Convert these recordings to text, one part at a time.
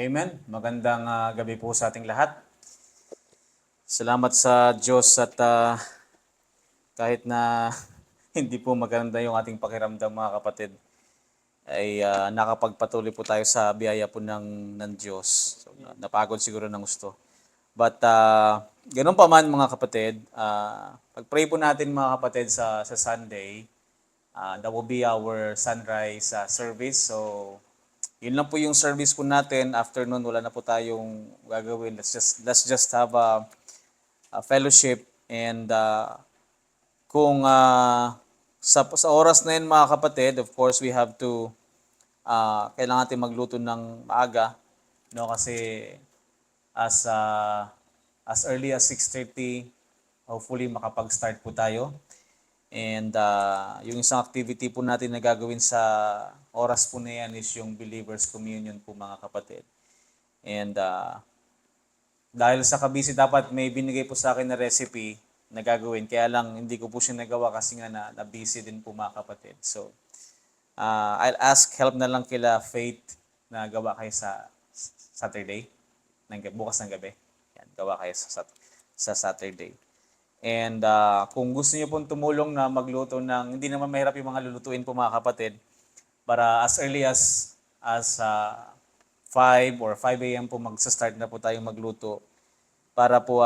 Amen. Magandang gabi po sa ating lahat. Salamat sa Diyos at kahit na hindi po maganda yung ating pakiramdam mga kapatid, ay nakapagpatuloy po tayo sa biyaya po ng Diyos. So, napagod siguro ng gusto. But ganun pa man mga kapatid, pag-pray po natin mga kapatid sa Sunday. That will be our sunrise service. So, yun lang po yung service po natin. Afternoon, wala na po tayong gagawin. Let's just have a fellowship. And kung sa oras na yun mga kapatid, of course, we have to, kailangan natin magluto ng maaga. No? Kasi as, uh, as early as 6:30, hopefully makapag-start po tayo. And yung isang activity po natin na gagawin sa oras po na yan is yung Believers Communion po mga kapatid. And dahil sa kabisi dapat may binigay po sa akin na recipe na gagawin. Kaya lang hindi ko po siya nagawa kasi nga na busy din po mga kapatid. So I'll ask help na lang kila Faith na gawa kayo sa Saturday, bukas ng gabi. Yan, gawa kayo sa Saturday. And kung gusto niyo pong tumulong na magluto ng, hindi naman mahirap yung mga lulutuin po mga kapatid, para as early as 5 or 5 a.m. po magsa-start na po tayong magluto. Para po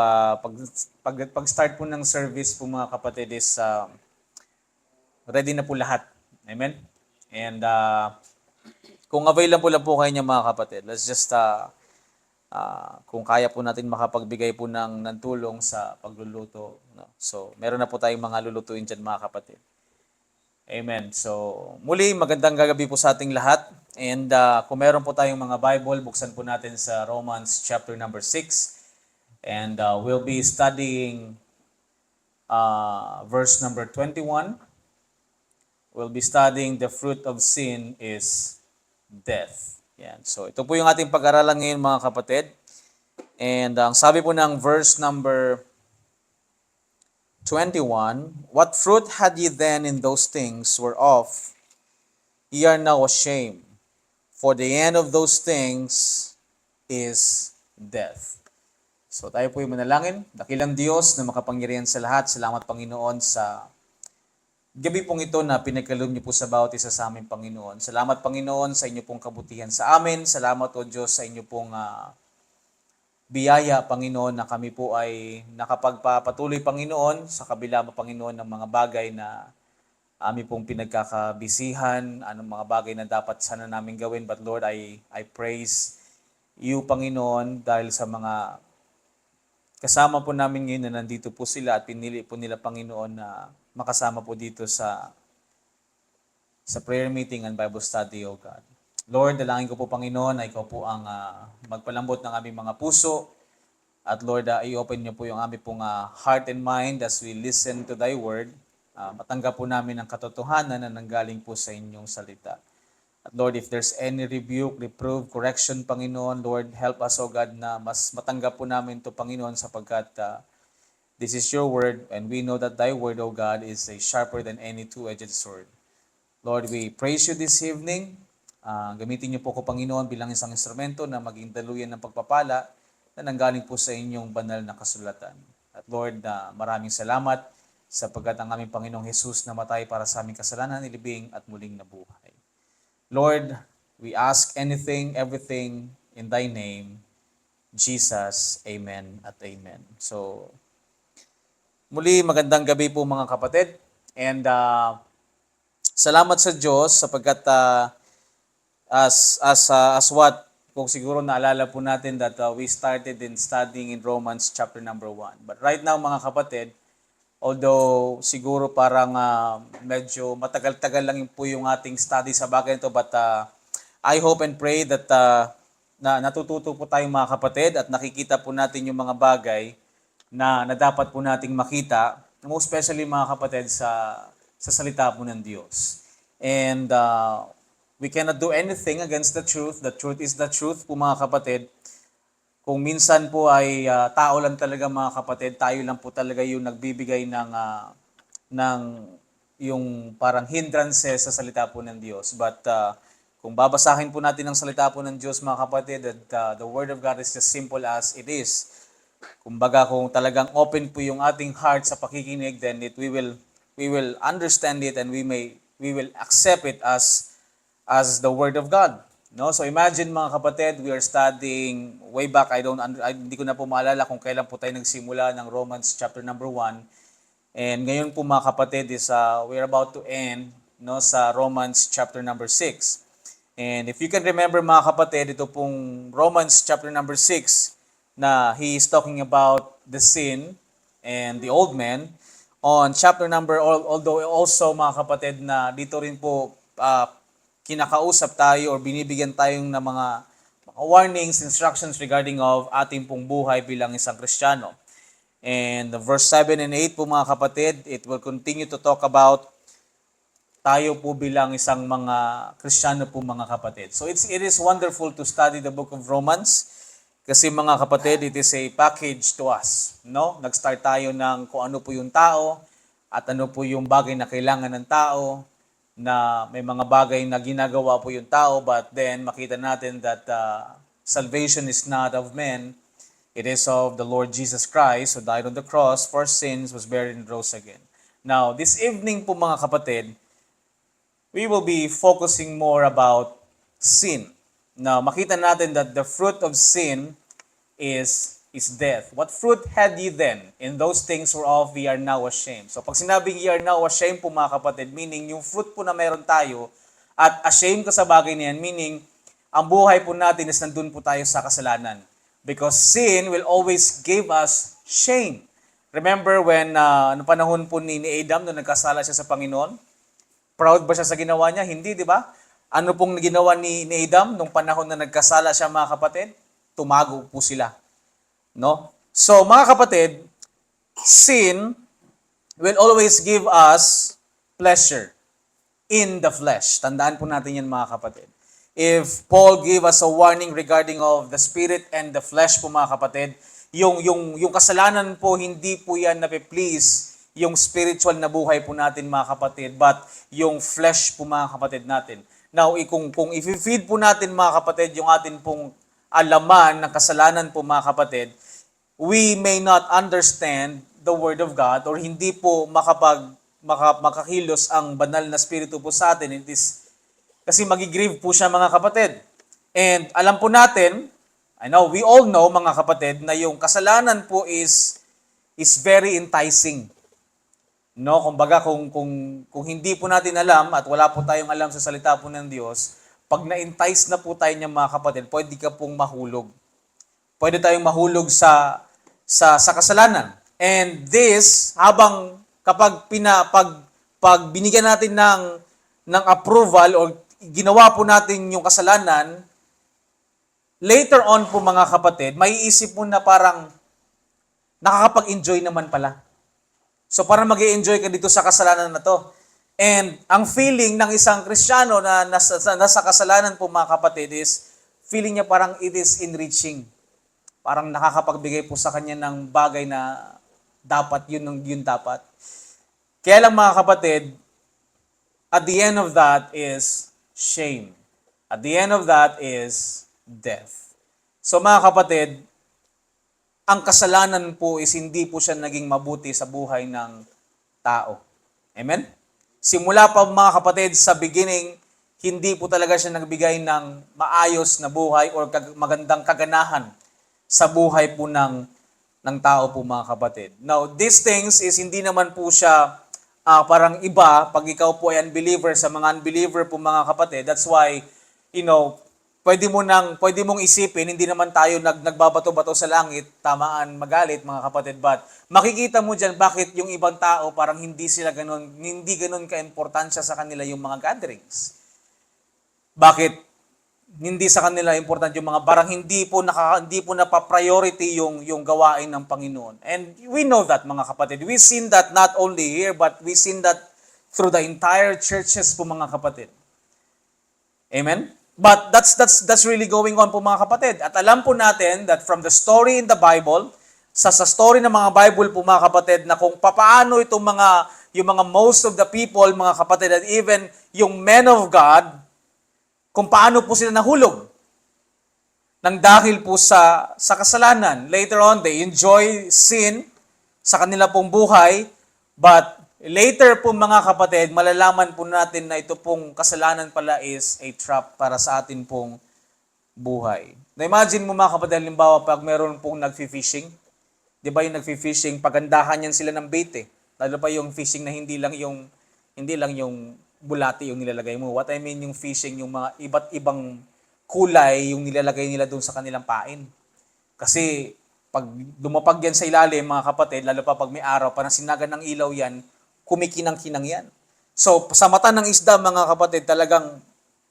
pag-start po ng service po mga kapatid is ready na po lahat. Amen? And kung available lang po kayo niya mga kapatid, let's just kung kaya po natin makapagbigay po ng tulong sa pagluluto. No? So, meron na po tayong mga lulutuin dyan mga kapatid. Amen. So, muli, magandang gagabi po sa ating lahat. And kung meron po tayong mga Bible, buksan po natin sa Romans chapter number 6. And we'll be studying verse number 21. We'll be studying the fruit of sin is death. Yan. So, ito po yung ating pag-aralan ngayon mga kapatid. And ang sabi po ng verse number 21, what fruit had ye then in those things whereof ye are now ashamed? For the end of those things is death. So tayo po yung manalangin. Dakilang Diyos na makapangyarihan sa lahat. Salamat Panginoon sa gabi pong ito na pinagkaloob niyo po sa bawat isa sa amin, Panginoon. Salamat, Panginoon, sa inyo pong kabutihan sa amin. Salamat, O Diyos, sa inyo pong biyaya, Panginoon, na kami po ay nakapagpapatuloy, Panginoon, sa kabila, Panginoon, ng mga bagay na amin pong pinagkakabisihan, anong mga bagay na dapat sana namin gawin. But Lord, I praise you, Panginoon, dahil sa mga kasama po namin ngayon na nandito po sila at pinili po nila, Panginoon, na makasama po dito sa prayer meeting and Bible study, O God. Lord, dalangin ko po, Panginoon, na ikaw po ang magpalambot ng aming mga puso. At Lord, i-open niyo po yung aming pong heart and mind as we listen to thy word. Matanggap po namin ang katotohanan na nanggaling po sa inyong salita. At Lord, if there's any rebuke, reprove, correction, Panginoon, Lord, help us, O God, na mas matanggap po namin ito, Panginoon, sapagkat this is your word, and we know that thy word, O God, is a sharper than any two-edged sword. Lord, we praise you this evening. Gamitin niyo po ko, Panginoon, bilang isang instrumento na maging daluyan ng pagpapala na nanggaling po sa inyong banal na kasulatan. At Lord, maraming salamat sapagkat ang aming Panginoong Jesus namatay para sa aming kasalanan, nilibing at muling nabuhay. Lord, we ask anything, everything in thy name, Jesus. Amen at amen. So, muli, magandang gabi po mga kapatid. And salamat sa Diyos sapagkat as what kung siguro naalala po natin that we started in studying in Romans chapter number 1. But right now mga kapatid, although siguro parang medyo matagal-tagal lang po yung ating study sa bagay nito, but I hope and pray that na natututo po tayong mga kapatid at nakikita po natin yung mga bagay na dapat po nating makita, most especially mga kapatid sa salita po ng Diyos. And we cannot do anything against the truth. The truth is the truth po mga kapatid. Kung minsan po ay tao lang talaga mga kapatid, tayo lang po talaga yung nagbibigay ng yung parang hindrances sa salita po ng Diyos. But Kung babasahin po natin ang salita po ng Diyos, mga kapatid, that the Word of God is just simple as it is. Kumbaga, kung talagang open po yung ating heart sa pakikinig, then we will understand it and we will accept it as the Word of God. No? So imagine mga kapatid, we are studying way back, hindi ko na po maalala kung kailan po tayo nagsimula ng Romans chapter number 1. And ngayon po mga kapatid is we're about to end no sa Romans chapter number 6. And if you can remember mga kapatid, ito pong Romans chapter number 6 na he is talking about the sin and the old man. On chapter number, although also mga kapatid na dito rin po kinakausap tayo or binibigyan tayong ng mga warnings, instructions regarding of ating pong buhay bilang isang Kristiyano. And the verse 7 and 8 po mga kapatid, it will continue to talk about tayo po bilang isang mga Kristiyano po mga kapatid. So it is wonderful to study the book of Romans kasi mga kapatid, it is a package to us. No? Nag-start tayo ng kung ano po yung tao at ano po yung bagay na kailangan ng tao, na may mga bagay na ginagawa po yung tao, but then makita natin that salvation is not of men. It is of the Lord Jesus Christ who died on the cross for sins, was buried and rose again. Now, this evening po mga kapatid, we will be focusing more about sin. Now, makita natin that the fruit of sin is death. What fruit had ye then in those things whereof we are now ashamed? So pag sinabing ye are now ashamed po mga kapatid, meaning yung fruit po na meron tayo at ashamed ka sa bagay niyan, meaning ang buhay po natin is nandun po tayo sa kasalanan. Because sin will always give us shame. Remember when, noong panahon po ni Adam, nung nagkasala siya sa Panginoon, proud ba siya sa ginawa niya? Hindi, di ba? Ano pong ginawa ni Adam nung panahon na nagkasala siya mga kapatid? Tumago po sila. No? So mga kapatid, sin will always give us pleasure in the flesh. Tandaan po natin yan mga kapatid. If Paul gave us a warning regarding of the spirit and the flesh po mga kapatid, yung kasalanan po, hindi po yan nape-please yung spiritual na buhay po natin mga kapatid, but yung flesh po mga kapatid natin. Now, kung i-feed po natin mga kapatid yung atin pong alaman ng kasalanan po mga kapatid, we may not understand the Word of God or hindi po makakilos ang banal na spirito po sa atin. It is kasi magigrieve po siya mga kapatid. And alam po natin, we all know mga kapatid, na yung kasalanan po is very enticing. No, kumbaga kung hindi po natin alam at wala po tayong alam sa salita po ng Diyos, pag na-entice na po tayo niya mga kapatid, pwede ka pong mahulog. Pwede tayong mahulog sa kasalanan. And this, kapag binigyan natin ng approval or ginawa po natin yung kasalanan, later on po mga kapatid, may isip mo na parang nakakapag-enjoy naman pala. So parang mag-i-enjoy ka dito sa kasalanan na to. And ang feeling ng isang Kristiyano na nasa kasalanan po mga kapatid is, feeling niya parang it is enriching. Parang nakakapagbigay po sa kanya ng bagay na dapat yun dapat. Kaya lang mga kapatid, at the end of that is shame. At the end of that is death. So mga kapatid, ang kasalanan po is hindi po siya naging mabuti sa buhay ng tao. Amen? Simula pa mga kapatid, sa beginning, hindi po talaga siya nagbigay ng maayos na buhay or magandang kaganahan sa buhay po ng tao po mga kapatid. Now, these things is hindi naman po siya parang iba pag ikaw po ay unbeliever sa mga unbeliever po mga kapatid. That's why, pwede mong isipin, hindi naman tayo nagbabato-bato sa langit, tamaan magalit mga kapatid, but makikita mo diyan bakit yung ibang tao parang hindi ganun ka-importansya sa kanila yung mga gatherings. Bakit hindi sa kanila important yung mga parang hindi po napa-priority yung gawain ng Panginoon. And we know that mga kapatid. We seen that not only here, but we seen that through the entire churches po mga kapatid. Amen? But that's really going on po mga kapatid. At alam po natin that from the story in the Bible, sa story ng mga Bible po mga kapatid, na kung papaano itong yung mga most of the people mga kapatid, at even yung men of God, kung paano po sila nahulog nang dahil po sa kasalanan. Later on, they enjoy sin sa kanila pong buhay, but later po mga kapatid, malalaman po natin na ito pong kasalanan pala is a trap para sa atin pong buhay. Na-imagine mo mga kapatid, halimbawa pag meron pong nag-fishing, di ba yung nag-fishing, pagandahan yan sila ng bait eh. Lalo pa yung fishing na hindi lang yung bulati yung nilalagay mo. What I mean yung fishing, yung mga iba't ibang kulay yung nilalagay nila doon sa kanilang pain. Kasi pag dumapag yan sa ilalim, mga kapatid, lalo pa pag may araw, parang sinagan ng ilaw yan, kumikinang-kinang yan. So, sa mata ng isda, mga kapatid, talagang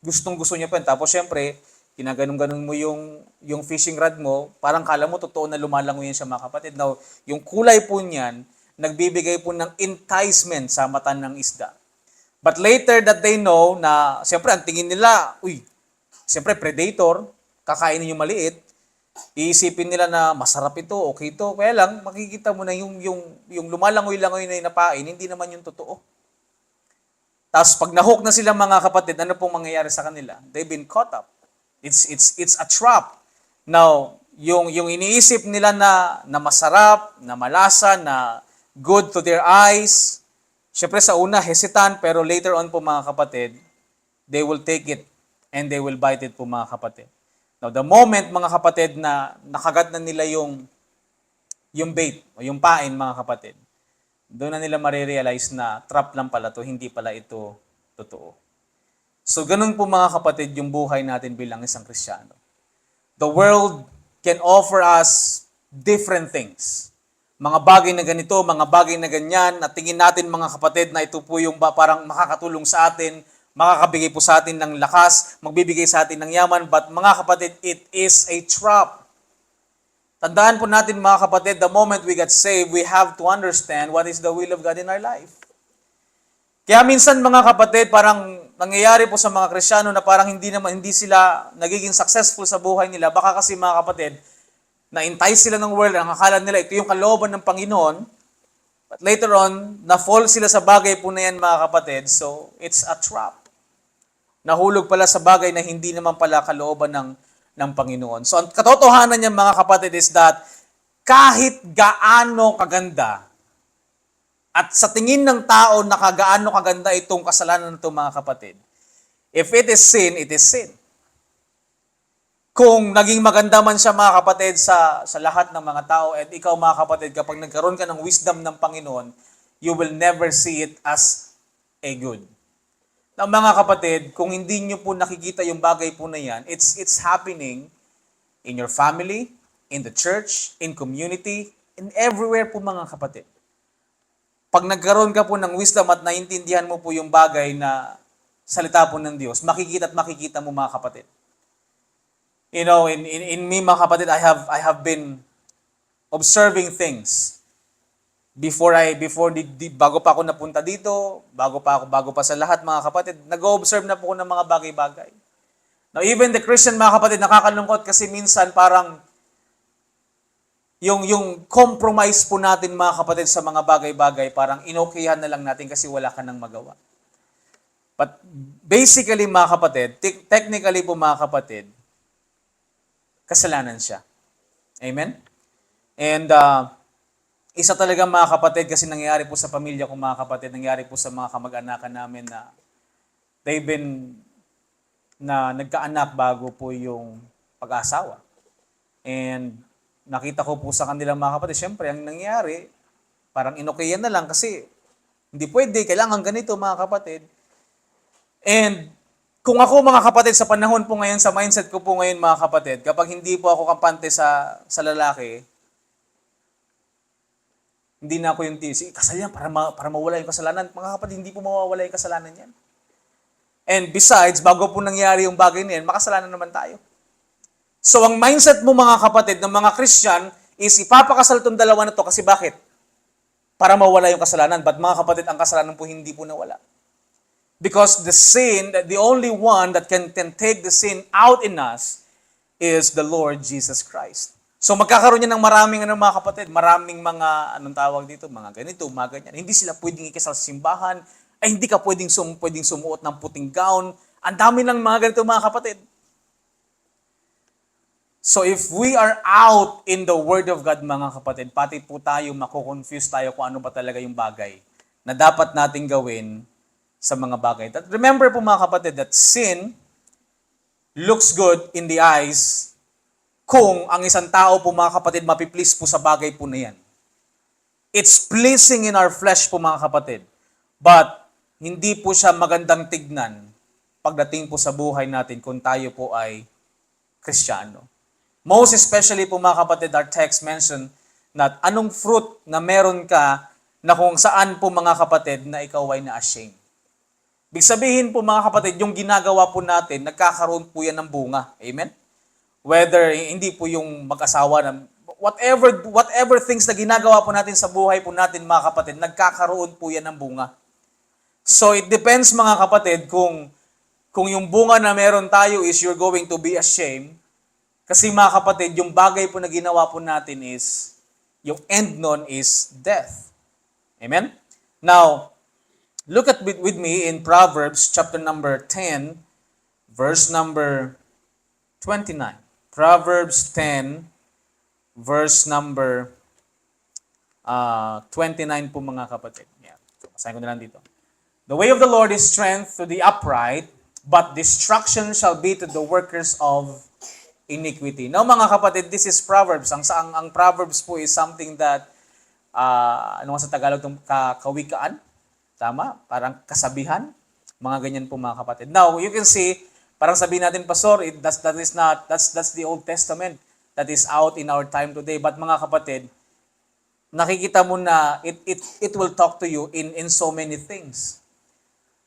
gustong-gusto niya pa yan. Tapos, syempre, ginaganon-ganon mo yung fishing rod mo, parang kala mo totoo na lumalangoy yan siya, mga kapatid. Now, yung kulay po niyan, nagbibigay po ng enticement sa mata ng isda. But later that they know na, siyempre, ang tingin nila, siyempre, predator, kakainin yung maliit, iisipin nila na masarap ito, okay ito. Kaya lang, makikita mo na yung lumalangoy-langoy na inapain, hindi naman yung totoo. Tapos pag nahook na sila mga kapatid, ano pong mangyayari sa kanila? They've been caught up. It's a trap. Now, yung iniisip nila na masarap, na malasa, na good to their eyes, syempre sa una, hesitant, pero later on po mga kapatid, they will take it and they will bite it po mga kapatid. Now, the moment mga kapatid na nakagat na nila yung bait o yung pain mga kapatid, doon na nila marirealize na trap lang pala to, hindi pala ito totoo. So, ganun po mga kapatid yung buhay natin bilang isang Kristiyano. The world can offer us different things. Mga bagay na ganito, mga bagay na ganyan, na tingin natin mga kapatid na ito po yung parang makakatulong sa atin, makakabigay po sa atin ng lakas, magbibigay sa atin ng yaman, but mga kapatid, it is a trap. Tandaan po natin mga kapatid, the moment we get saved, we have to understand what is the will of God in our life. Kaya minsan mga kapatid, parang nangyayari po sa mga Kristiyano na parang hindi sila nagiging successful sa buhay nila. Baka kasi mga kapatid, na-entice sila ng world, ang akala nila ito yung kalooban ng Panginoon, but later on, na-fall sila sa bagay po na yan mga kapatid, so it's a trap. Nahulog pala sa bagay na hindi naman pala kalooban ng Panginoon. So ang katotohanan niya mga kapatid is that kahit gaano kaganda at sa tingin ng tao na gaano kaganda itong kasalanan nito mga kapatid, if it is sin, it is sin. Kung naging maganda man siya mga kapatid sa lahat ng mga tao at ikaw mga kapatid, kapag nagkaroon ka ng wisdom ng Panginoon, you will never see it as a good. Now mga kapatid, kung hindi nyo po nakikita yung bagay po na yan, it's happening in your family, in the church, in community, in everywhere po mga kapatid. Pag nagkaroon ka po ng wisdom at naintindihan mo po yung bagay na salita po ng Diyos, makikita at makikita mo mga kapatid. You know, in me mga kapatid, I have been observing things bago pa ako napunta dito, bago pa sa lahat mga kapatid, nag-observe na po ako ng mga bagay-bagay. Now even the Christian mga kapatid, nakakalungkot kasi minsan parang yung compromise po natin mga kapatid sa mga bagay-bagay, parang inokihan na lang natin kasi wala ka nang magawa. But basically mga kapatid, technically po mga kapatid, kasalanan siya. Amen? And isa talaga mga kapatid, kasi nangyari po sa pamilya ko mga kapatid, nangyari po sa mga kamag-anakan namin na they've been na nagkaanak bago po yung pag-asawa. And nakita ko po sa kanilang mga kapatid, syempre ang nangyari, parang inokayan na lang kasi hindi pwede, kailangan ganito mga kapatid. And kung ako mga kapatid, sa panahon po ngayon, sa mindset ko po ngayon mga kapatid, kapag hindi po ako kampante sa lalaki, hindi na ako yung kasal yan para mawala yung kasalanan. Mga kapatid, hindi po mawawala yung kasalanan yan. And besides, bago po nangyari yung bagay na yan, makasalanan naman tayo. So ang mindset mo mga kapatid ng mga Christian is ipapakasal tong dalawa na to kasi bakit? Para mawala yung kasalanan. But mga kapatid, ang kasalanan po hindi po nawala. Because the sin, the only one that can take the sin out in us is the Lord Jesus Christ. So magkakaroon niya ng maraming mga kapatid, maraming mga, anong tawag dito, mga ganito, mga ganyan. Hindi sila pwedeng ikasal sa simbahan, ay hindi ka pwedeng sumuot ng puting gown, Ang dami ng mga ganito mga kapatid. So if we are out in the Word of God mga kapatid, pati po tayo mako-confuse tayo kung ano ba talaga yung bagay na dapat nating gawin sa mga bagay. Remember po mga kapatid that sin looks good in the eyes kung ang isang tao po mga kapatid mapiplease po sa bagay po na yan. It's pleasing in our flesh po mga kapatid. But hindi po siya magandang tignan pagdating po sa buhay natin kung tayo po ay Kristiyano. Most especially po mga kapatid, our text mention na anong fruit na meron ka na kung saan po mga kapatid na ikaw ay na-ashamed. Ibig sabihin po mga kapatid, yung ginagawa po natin, nagkakaroon po yan ng bunga. Amen? Whether hindi po yung mag-asawa na whatever things na ginagawa po natin sa buhay po natin mga kapatid, nagkakaroon po yan ng bunga. So it depends mga kapatid kung yung bunga na meron tayo is you're going to be ashamed. Kasi mga kapatid, yung bagay po na ginawa po natin is, yung end nun is death. Amen? Now, look at with me in Proverbs chapter number 10, verse number 29. Proverbs 10, verse number 29 po mga kapatid. Yeah. So, basahin ko na lang dito. The way of the Lord is strength to the upright, but destruction shall be to the workers of iniquity. Now mga kapatid, this is Proverbs. Ang Proverbs po is something that, ano nga sa Tagalog itong kawikaan? Tama? Parang kasabihan? Mga ganyan po mga kapatid. Now, you can see, parang sabihin natin, Pastor, that's the Old Testament that is out in our time today. But mga kapatid, nakikita mo na it will talk to you in so many things.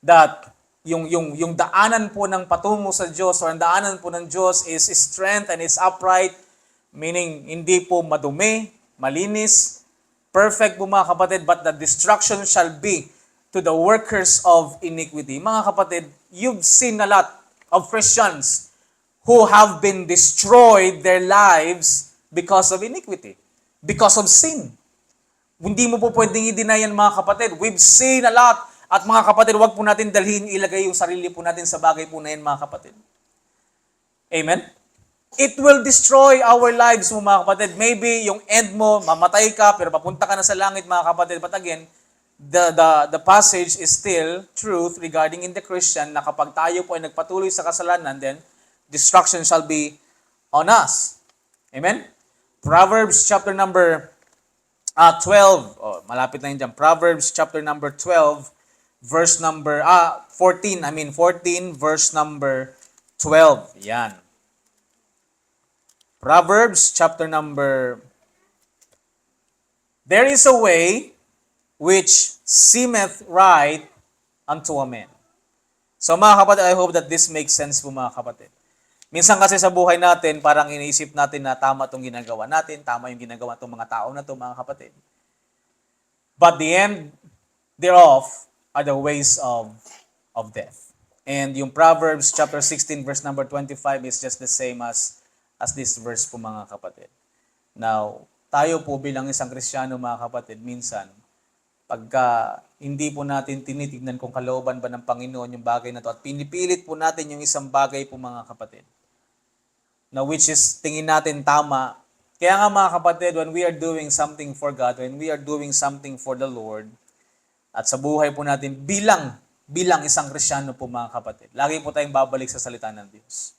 That yung daanan po ng patungo sa Diyos or ang daanan po ng Diyos is strength and is upright, meaning hindi po madumi, malinis, perfect po mga kapatid, but the destruction shall be to the workers of iniquity. Mga kapatid, you've seen a lot of Christians who have been destroyed their lives because of iniquity, because of sin. Hindi mo po pwedeng i-deny yan mga kapatid. We've seen a lot. At mga kapatid, huwag po natin dalhin, ilagay yung sarili po natin sa bagay po na yan, mga kapatid. Amen? It will destroy our lives mo, mga kapatid. Maybe yung end mo, mamatay ka, pero papunta ka na sa langit, mga kapatid. But again, the passage is still truth regarding in the Christian na kapag tayo po ay nagpatuloy sa kasalanan, then destruction shall be on us. Amen? Proverbs chapter number 12. Oh, malapit na yun dyan. Proverbs chapter number 12. Verse number 14, verse number 12. Yan. Proverbs chapter number There is a way which seemeth right unto a man. So mga kapatid, I hope that this makes sense po mga kapatid. Minsan kasi sa buhay natin, parang iniisip natin na tama itong ginagawa natin, tama yung ginagawa itong mga tao na ito mga kapatid. But the end thereof are the ways of death. And yung Proverbs chapter 16 verse number 25 is just the same as this verse po mga kapatid. Now, tayo po bilang isang Kristiyano mga kapatid, minsan, pagka hindi po natin tinitignan kung kalooban ba ng Panginoon yung bagay na to at pinipilit po natin yung isang bagay po mga kapatid, na which is tingin natin tama. Kaya nga mga kapatid, when we are doing something for God, when we are doing something for the Lord, at sa buhay po natin bilang isang Kristiyano po mga kapatid, lagi po tayong babalik sa salita ng Diyos.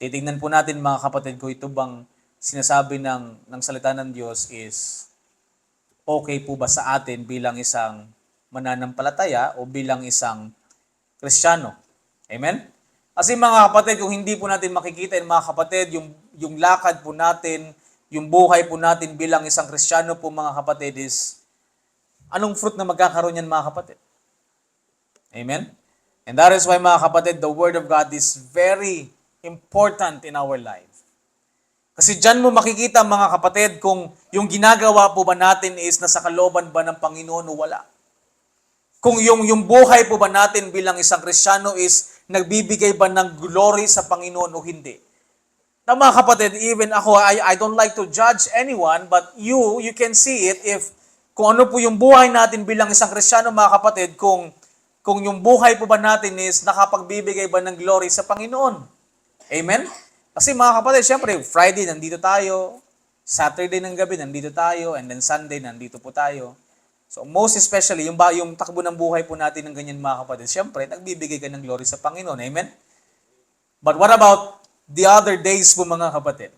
Titignan po natin mga kapatid kung ito bang sinasabi ng salita ng Diyos is okay po ba sa atin bilang isang mananampalataya o bilang isang Kristiyano. Amen? Kasi mga kapatid, kung hindi po natin makikita mga kapatid, yung lakad po natin, yung buhay po natin bilang isang Kristiyano po mga kapatid is anong fruit na magkakaroon yan mga kapatid? Amen? And that is why mga kapatid, the Word of God is very important in our life. Kasi dyan mo makikita mga kapatid kung yung ginagawa po ba natin is nasa kalooban ba ng Panginoon o wala. Kung yung buhay po ba natin bilang isang Kristiyano is nagbibigay ba ng glory sa Panginoon o hindi. Na mga kapatid, even ako, I don't like to judge anyone, but you can see it if kung ano po yung buhay natin bilang isang Kristiyano mga kapatid, kung kung yung buhay po ba natin is nakapagbibigay ba ng glory sa Panginoon. Amen? Kasi mga kapatid, syempre, Friday nandito tayo, Saturday ng gabi nandito tayo, and then Sunday nandito po tayo. So most especially, yung takbo ng buhay po natin ng ganyan mga kapatid, syempre, nagbibigay ka ng glory sa Panginoon. Amen? But what about the other days po mga kapatid?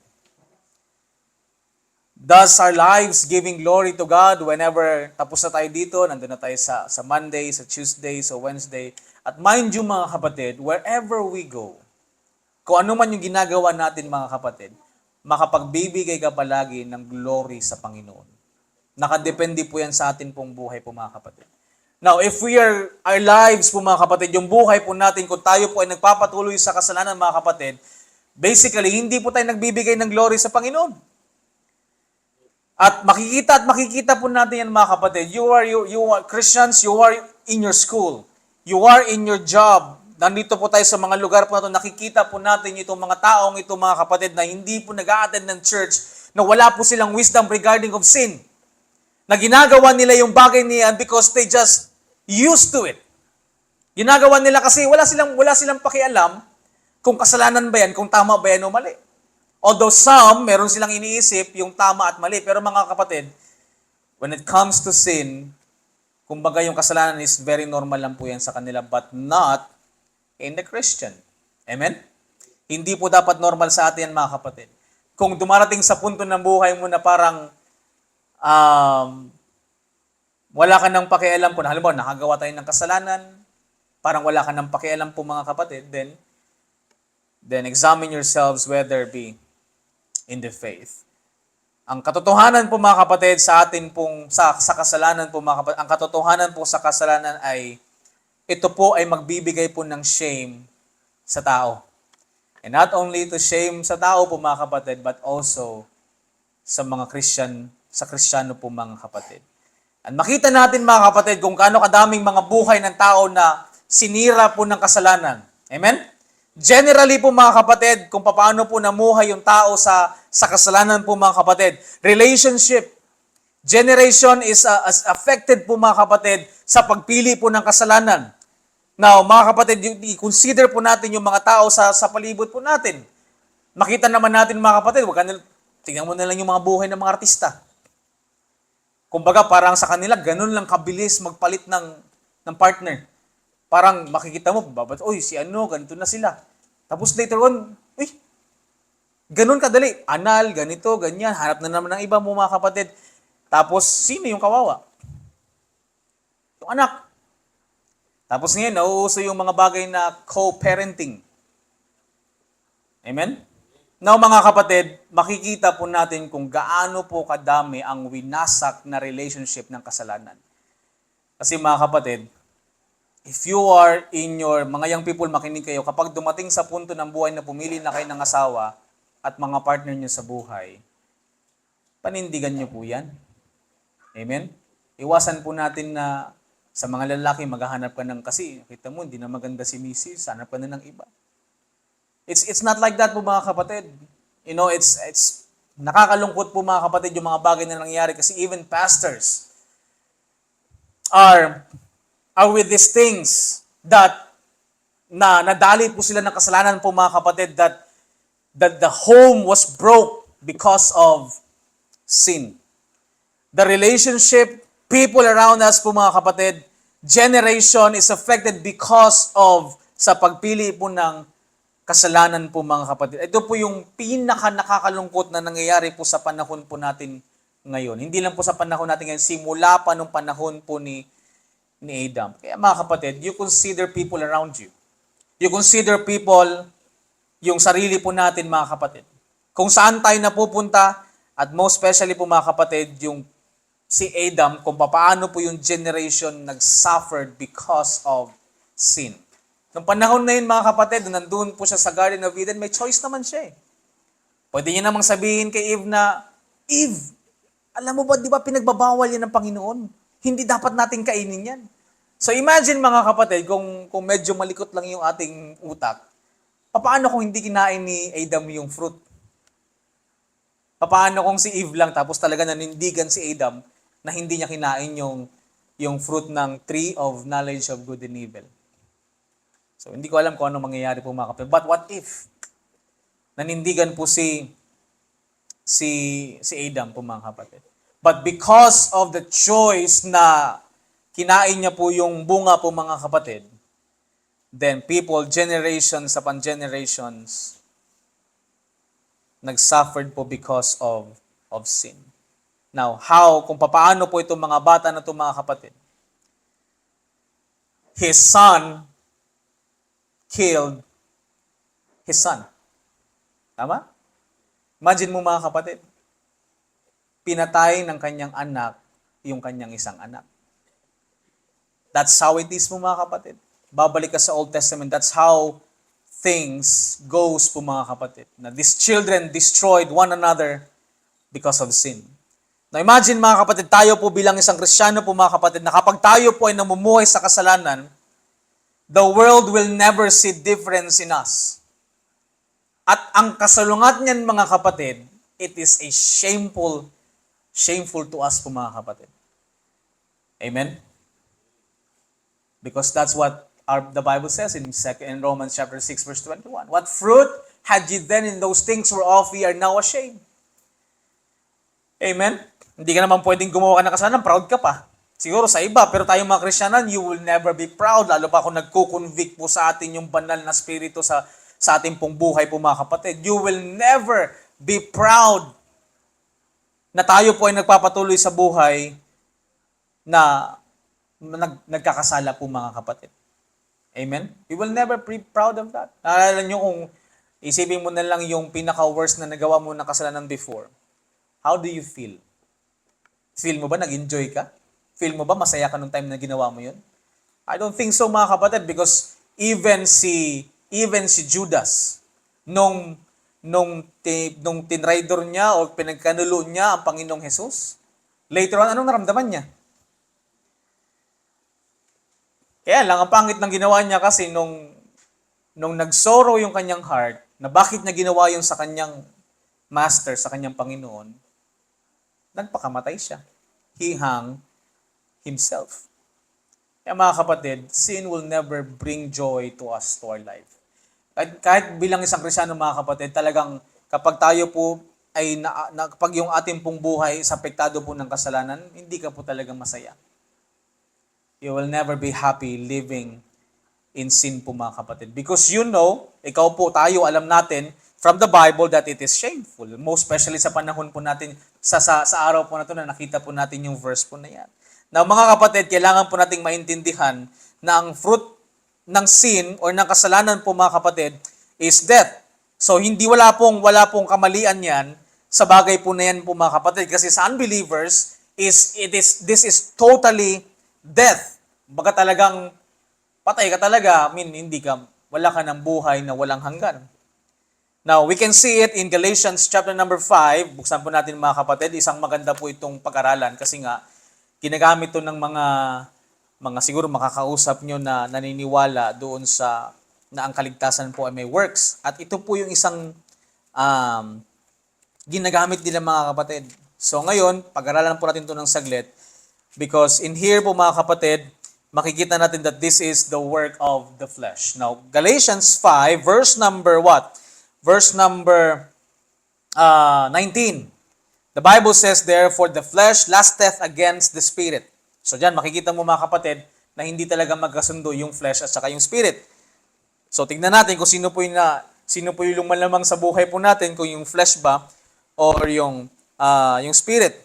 Does our lives giving glory to God whenever tapos na tayo dito, nandun na tayo sa Monday, sa Tuesday, sa Wednesday. At mind you mga kapatid, wherever we go, kung ano man yung ginagawa natin mga kapatid, makapagbibigay ka palagi ng glory sa Panginoon. Nakadepende po yan sa atin pong buhay po mga kapatid. Now, if our lives po mga kapatid, yung buhay po natin, kung tayo po ay nagpapatuloy sa kasalanan mga kapatid, basically, hindi po tayo nagbibigay ng glory sa Panginoon. At makikita po natin yan mga kapatid. You are Christians, you are in your school. You are in your job. Nandito po tayo sa mga lugar po na ito, nakikita po natin itong mga taong ito mga kapatid na hindi po nag-a-attend ng church, na wala po silang wisdom regarding of sin. Na ginagawa nila yung bagay niyan because they just used to it. Ginagawa nila kasi wala silang pakialam kung kasalanan ba yan, kung tama ba yan o mali. Although some, meron silang iniisip yung tama at mali. Pero mga kapatid, when it comes to sin, kumbaga yung kasalanan is very normal lang po yan sa kanila, but not in the Christian. Amen? Hindi po dapat normal sa atin mga kapatid. Kung dumarating sa punto ng buhay mo na parang wala ka nang pakialam po, halimbawa nakagawa tayo ng kasalanan, parang wala ka nang pakialam po mga kapatid, then examine yourselves whether be in the faith. Ang katotohanan po mga kapatid sa atin pong sa kasalanan po mga kapatid, ang katotohanan po sa kasalanan ay ito po ay magbibigay po ng shame sa tao. And not only to shame sa tao po mga kapatid, but also sa mga sa Kristiyano po mga kapatid. At makita natin mga kapatid kung kaano kadaming mga buhay ng tao na sinira po ng kasalanan. Amen? Generally po mga kapatid, kung paano po namuhay yung tao sa kasalanan po mga kapatid. Relationship, generation is affected po mga kapatid sa pagpili po ng kasalanan. Now, mga kapatid, i-consider po natin yung mga tao sa palibot po natin. Makita naman natin mga kapatid, tingnan mo na lang yung mga buhay ng mga artista. Kumbaga parang sa kanila, ganun lang kabilis magpalit ng partner. Parang makikita mo, si ganito na sila. Tapos later on, ganun kadali. Anal, ganito, ganyan. Hanap na naman ng iba mo mga kapatid. Tapos, sino yung kawawa? Yung anak. Tapos ngayon, nauuso yung mga bagay na co-parenting. Amen? Now mga kapatid, makikita po natin kung gaano po kadami ang winasak na relationship ng kasalanan. Kasi mga kapatid, if you are in mga young people, makinig kayo, kapag dumating sa punto ng buhay na pumili na kayo ng asawa at mga partner nyo sa buhay, panindigan nyo po yan. Amen? Iwasan po natin na sa mga lalaki, maghahanap ka ng kasi, kita mo, hindi na maganda si Mrs., hanap ka na ng iba. It's not like that po mga kapatid. You know, it's nakakalungkot po mga kapatid yung mga bagay na nangyayari kasi even pastors are with these things that nadali po sila ng kasalanan po mga kapatid that the home was broke because of sin. The relationship, people around us po mga kapatid, generation is affected because of sa pagpili po ng kasalanan po mga kapatid. Ito po yung pinaka-nakakalungkot na nangyayari po sa panahon po natin ngayon. Hindi lang po sa panahon natin ngayon, simula pa nung panahon po ni Adam. Kaya mga kapatid, you consider people around you. You consider people, yung sarili po natin mga kapatid. Kung saan tayo napupunta, at most especially po mga kapatid, yung si Adam, kung paano po yung generation nag-suffered because of sin. Nung panahon na yun mga kapatid, nandun po siya sa Garden of Eden, may choice naman siya eh. Pwede niya namang sabihin kay Eve na, Eve, alam mo ba, di ba pinagbabawal yan ng Panginoon? Hindi dapat natin kainin yan. So imagine mga kapatid, kung medyo malikot lang yung ating utak, paano kung hindi kinain ni Adam yung fruit? Paano kung si Eve lang, tapos talaga nanindigan si Adam na hindi niya kinain yung yung fruit ng tree of knowledge of good and evil. So, hindi ko alam kung ano mangyayari po mga kapatid. But what if nanindigan po si Adam po mga kapatid? But because of the choice na kinain niya po yung bunga po mga kapatid, then people, generations upon generations, nag-suffered po because of sin. Now, kung paano po itong mga bata na itong mga kapatid, his son killed his son. Tama? Imagine mo mga kapatid, pinatay ng kanyang anak yung kanyang isang anak. That's how it is po mga kapatid. Babalik ka sa Old Testament, that's how things goes po mga kapatid. Na these children destroyed one another because of sin. Now imagine mga kapatid, tayo po bilang isang Kristiyano po mga kapatid, na kapag tayo po ay namumuhay sa kasalanan, the world will never see difference in us. At ang kasalungat niyan mga kapatid, it is a shameful to us po mga kapatid. Amen? Because that's what the Bible says in Romans chapter 6 verse 21. What fruit had ye then in those things whereof ye are now ashamed? Amen? Hindi ka naman pwedeng gumawa ka ng kasalanan, proud ka pa. Siguro sa iba, pero tayong mga Kristiyanan, you will never be proud. Lalo pa kung nagko-convict po sa atin yung banal na spirito sa ating pong buhay po mga kapatid. You will never be proud na tayo po ay nagpapatuloy sa buhay na nagkakasala po mga kapatid. Amen? You will never be proud of that. Naalala nyo kung isipin mo na lang yung pinaka-worst na nagawa mo na kasalanan before. How do you feel? Feel mo ba nag-enjoy ka? Feel mo ba masaya ka nung time na ginawa mo yun? I don't think so mga kapatid, because even si Judas nung tinraidor niya o pinagkanulo niya ang Panginoong Jesus, later on anong naramdaman niya? Kaya lang ang pangit ng ginawa niya kasi nung nagsorrow yung kanyang heart na bakit niya ginawa yung sa kanyang master, sa kanyang Panginoon, nagpakamatay siya. He hung himself. Kaya mga kapatid, sin will never bring joy to us, to our life. Kahit bilang isang Kristiyano mga kapatid, talagang kapag tayo po ay kapag yung ating pong buhay is apektado po ng kasalanan, hindi ka po talaga masaya. You will never be happy living in sin po mga kapatid. Because ikaw po, tayo, alam natin from the Bible that it is shameful. Most especially sa panahon po natin, sa araw po na ito na nakita po natin yung verse po na yan. Now mga kapatid, kailangan po nating maintindihan na ang fruit ng sin or ng kasalanan po mga kapatid is death. So wala pong kamalian yan sa bagay po na yan po mga kapatid, kasi sa unbelievers this is totally death. Baga talagang patay ka talaga, wala ka ng buhay na walang hanggan. Now, we can see it in Galatians chapter number 5. Buksan po natin mga kapatid, isang maganda po itong pag-aralan kasi nga ginagamit to ng mga siguro makakausap nyo na naniniwala doon na ang kaligtasan po ay may works. At ito po yung isang ginagamit nila mga kapatid. So ngayon, pag-aralan po natin ito ng saglit, because in here po mga kapatid, makikita natin that this is the work of the flesh. Now, Galatians 5, verse number what? Verse number 19. The Bible says, therefore, the flesh lusteth against the spirit. So dyan, makikita mo mga kapatid, na hindi talaga magkasundo yung flesh at saka yung spirit. So tingnan natin kung sino po yung lumalamang sa buhay po natin, kung yung flesh ba or yung spirit.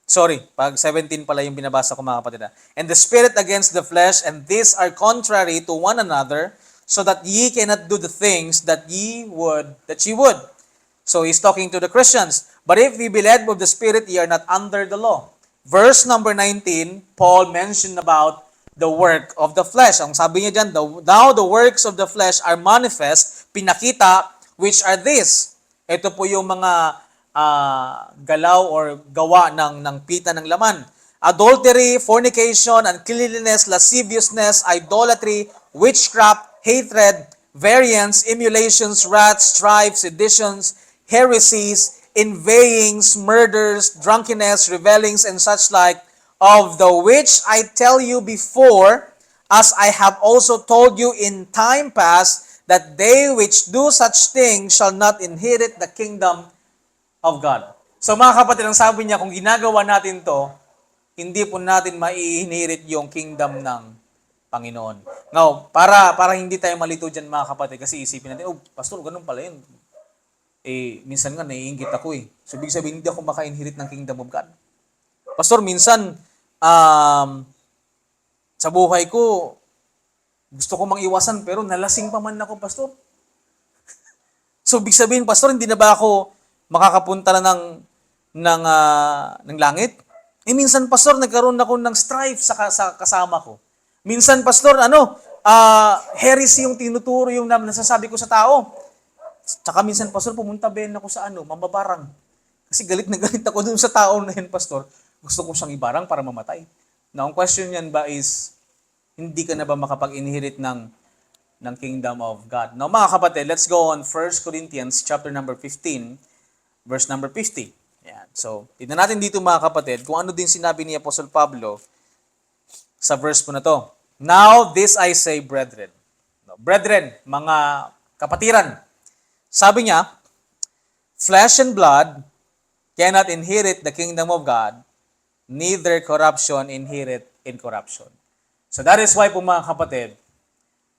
Sorry, pag 17 pala yung binabasa ko mga kapatid. And the spirit against the flesh, and these are contrary to one another, so that ye cannot do the things that ye would. So he's talking to the Christians. But if ye be led of the Spirit, ye are not under the law. Verse number 19, Paul mentioned about the work of the flesh. Ang sabi niya dyan, now the works of the flesh are manifest, pinakita, which are this. Ito po yung mga galaw or gawa ng pita ng laman. Adultery, fornication, uncleanness, lasciviousness, idolatry, witchcraft, hatred, variance, emulations, wrath, strife, seditions, heresies, inveighings, murders, drunkenness, revellings, and such like, of the which I tell you before, as I have also told you in time past, that they which do such things shall not inherit the kingdom of God. So mga kapatid, ang sabi niya, kung ginagawa natin to, hindi po natin mai-inherit yung kingdom ng Panginoon. Now, para hindi tayo malito dyan mga kapatid, kasi isipin natin, oh, pastor, ganun pala yun. Minsan nga naiinggit ako eh. So, ibig sabihin, hindi ako maka-inherit ng kingdom of God. Pastor, minsan, sa buhay ko, gusto ko mang iwasan, pero nalasing pa man ako, pastor. So, ibig sabihin, pastor, hindi na ba ako makakapunta na ng langit? Minsan, pastor, nagkaroon ako ng strife sa kasama ko. Minsan, pastor, heresy yung tinuturo yung nasasabi ko sa tao. Tsaka minsan, pastor, pumunta ben ako sa mambabarang. Kasi galit na galit ako dun sa tao na yun, pastor. Gusto ko siyang ibarang para mamatay. Now, ang question yan ba is, hindi ka na ba makapag-inherit ng kingdom of God? Now, mga kapatid, let's go on 1 Corinthians chapter number 15, verse number 50. Yan. So, tignan natin dito mga kapatid, kung ano din sinabi ni Apostle Pablo sa verse po na to. Now, this I say, brethren. Brethren, mga kapatiran. Sabi niya, flesh and blood cannot inherit the kingdom of God, neither corruption inherit incorruption. So that is why po mga kapatid,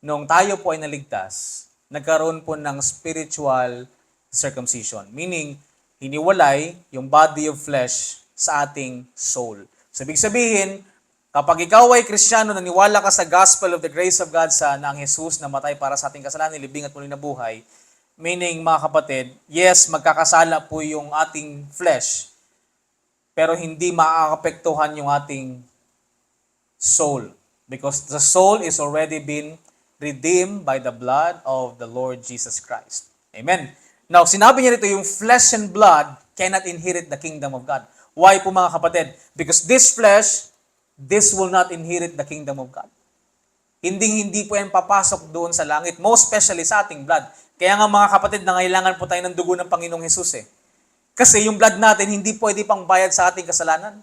nung tayo po ay naligtas, nagkaroon po ng spiritual circumcision. Meaning, hiniwalay yung body of flesh sa ating soul. So ibig sabihin, kapag ikaw ay Kristiyano, naniwala ka sa gospel of the grace of God na ang Jesus namatay para sa ating kasalanan, nilibing at muli na buhay, meaning, mga kapatid, yes, magkakasala po yung ating flesh, pero hindi maaapektuhan yung ating soul. Because the soul is already been redeemed by the blood of the Lord Jesus Christ. Amen. Now, sinabi niya rito, yung flesh and blood cannot inherit the kingdom of God. Why po mga kapatid? Because this flesh, this will not inherit the kingdom of God. Hindi po yan papasok doon sa langit, most especially sa ating blood. Kaya nga mga kapatid, nangailangan po tayo ng dugo ng Panginoong Hesus eh. Kasi yung blood natin, hindi pwede pang bayad sa ating kasalanan.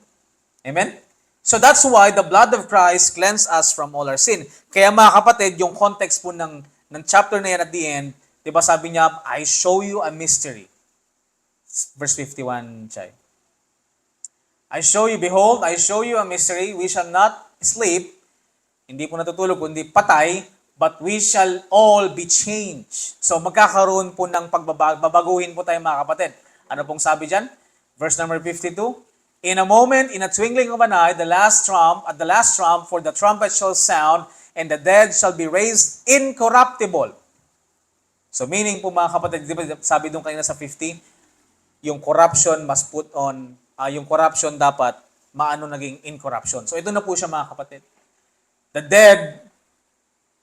Amen? So that's why the blood of Christ cleanses us from all our sin. Kaya mga kapatid, yung context po ng chapter na yan at the end, di ba sabi niya, I show you a mystery. Verse 51, Chay. I show you, behold, I show you a mystery, we shall not sleep, hindi po natutulog, kundi patay, but we shall all be changed. So magkakaroon po ng babaguhin po tayo mga kapatid. Ano pong sabi dyan? Verse number 52. In a moment, in a twinkling of an eye, at the last trump, for the trumpet shall sound, and the dead shall be raised incorruptible. So meaning po mga kapatid, di ba sabi doon kanina sa 50, yung corruption must put on, yung corruption dapat naging incorruption. So ito na po siya mga kapatid. The dead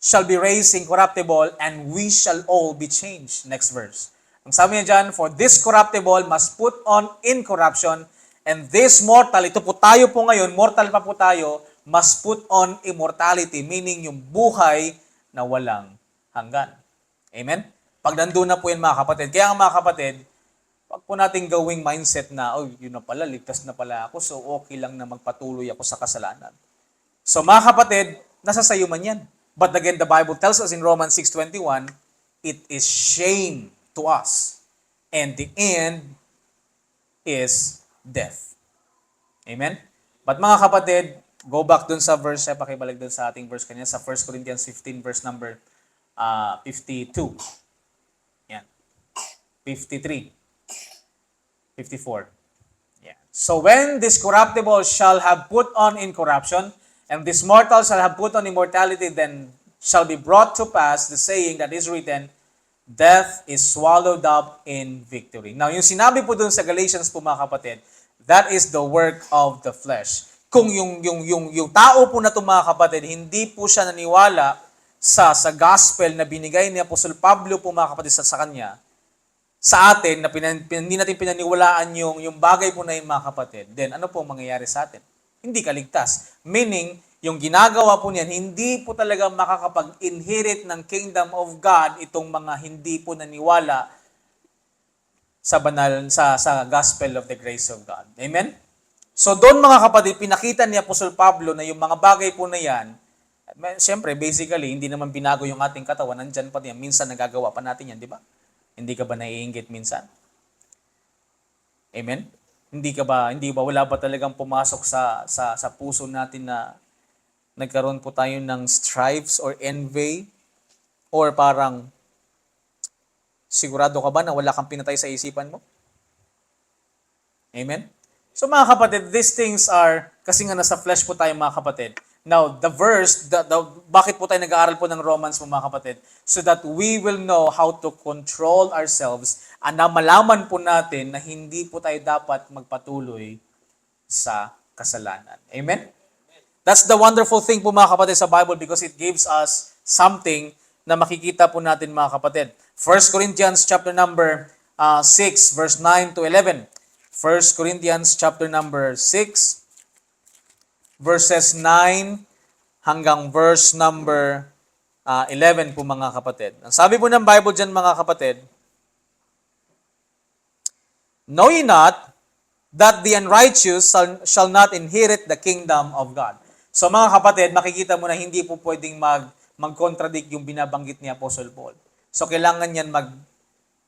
shall be raised incorruptible, and we shall all be changed. Next verse. Ang sabi niya dyan, for this corruptible must put on incorruption, and this mortal, ito po tayo po ngayon, mortal pa po tayo, must put on immortality, meaning yung buhay na walang hanggan. Amen? Pag nandun na po yan mga kapatid. Kaya nga mga kapatid, pag po natin gawing mindset na, oh, yun na pala, ligtas na pala ako, so okay lang na magpatuloy ako sa kasalanan. So mga kapatid, nasa sayo man yan. But again, the Bible tells us in Romans 6:21, it is shame to us. And the end is death. Amen? But mga kapatid, go back dun sa verse, pakibalik dun sa ating verse kanina, sa 1 Corinthians 15, verse number 52. Yan. 53. 54. Yeah. So when this corruptible shall have put on incorruption, and this mortal shall have put on immortality, then shall be brought to pass the saying that is written, death is swallowed up in victory. Now, yung sinabi po dun sa Galatians po mga kapatid, that is the work of the flesh. Kung yung tao po na ito mga kapatid, hindi po siya naniwala sa gospel na binigay ni Apostol Pablo po mga kapatid sa kanya, sa atin, na hindi natin pinaniwalaan yung bagay po na yun mga kapatid, then ano po mangyayari sa atin? Hindi ka ligtas. Meaning, yung ginagawa po niyan, hindi po talaga makakapag-inherit ng kingdom of God itong mga hindi po naniwala sa gospel of the grace of God. Amen? So doon mga kapatid, pinakita ni Apostol Pablo na yung mga bagay po na yan, siyempre, basically, hindi naman binago yung ating katawan, nandyan pa din. Minsan nagagawa pa natin yan, di ba? Hindi ka ba naiinggit minsan? Amen? Hindi ba, wala ba talagang pumasok sa puso natin na nagkaroon po tayo ng strifes or envy? Or parang, sigurado ka ba na wala kang pinatay sa isipan mo? Amen? So mga kapatid, these things are, kasi nga nasa flesh po tayo mga kapatid. Now, the verse, bakit po tayo nag-aaral po ng Romans po mga kapatid? So that we will know how to control ourselves and na malaman po natin na hindi po tayo dapat magpatuloy sa kasalanan. Amen? That's the wonderful thing po mga kapatid sa Bible because it gives us something na makikita po natin mga kapatid. 1 Corinthians chapter number 6 verse 9 to 11. 1 Corinthians chapter number 6 verses 9 hanggang verse number 11 po mga kapatid. Ang sabi po ng Bible dyan mga kapatid, know ye not that the unrighteous shall not inherit the kingdom of God. So mga kapatid, makikita mo na hindi po pwedeng mag-contradict yung binabanggit ni Apostle Paul. So kailangan yan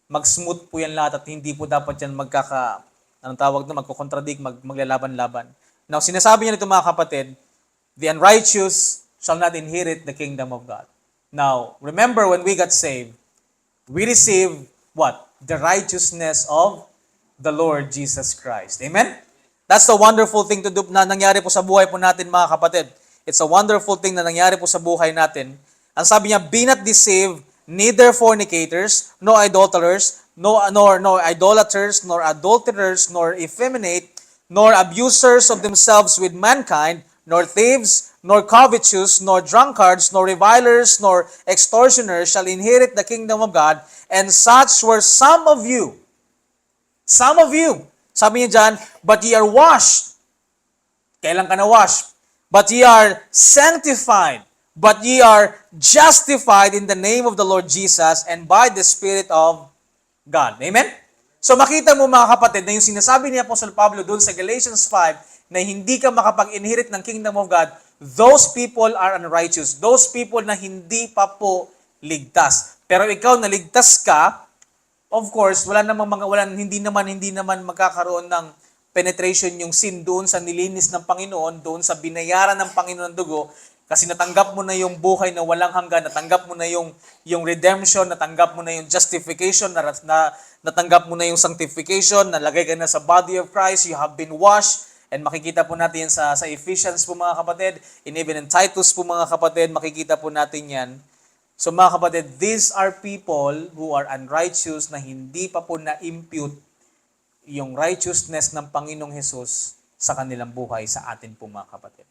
mag-smooth po yan lahat at hindi po dapat yan magko-contradict, maglalaban-laban. Now, sinasabi niya nito mga kapatid, the unrighteous shall not inherit the kingdom of God. Now, remember when we got saved, we receive what? The righteousness of the Lord Jesus Christ. Amen? That's the wonderful thing to do na nangyari po sa buhay po natin mga kapatid. It's a wonderful thing na nangyari po sa buhay natin. Ang sabi niya, be not deceived, neither fornicators, nor idolaters, nor idolaters, nor adulterers, nor effeminate, nor abusers of themselves with mankind, nor thieves, nor covetous, nor drunkards, nor revilers, nor extortioners shall inherit the kingdom of God. And such were some of you. Some of you. Sabi niya dyan, but ye are washed. Kailan ka na wash? But ye are sanctified. But ye are justified in the name of the Lord Jesus and by the Spirit of God. Amen? So makita mo mga kapatid na yung sinasabi ni Apostle Pablo doon sa Galatians 5 na hindi ka makapag-inherit ng kingdom of God, those people are unrighteous. Those people na hindi pa po ligtas. Pero ikaw na ligtas ka, of course, hindi naman magkakaroon ng penetration yung sin doon sa nilinis ng Panginoon, doon sa binayaran ng Panginoon ng dugo, kasi natanggap mo na yung buhay na walang hanggan, natanggap mo na yung redemption, natanggap mo na yung justification, natanggap mo na yung sanctification, nalagay ka na sa body of Christ, you have been washed, and makikita po natin yan sa Ephesians po mga kapatid, and even in Titus po mga kapatid, makikita po natin yan. So mga kapatid, these are people who are unrighteous na hindi pa po na-impute yung righteousness ng Panginoong Jesus sa kanilang buhay sa atin po mga kapatid.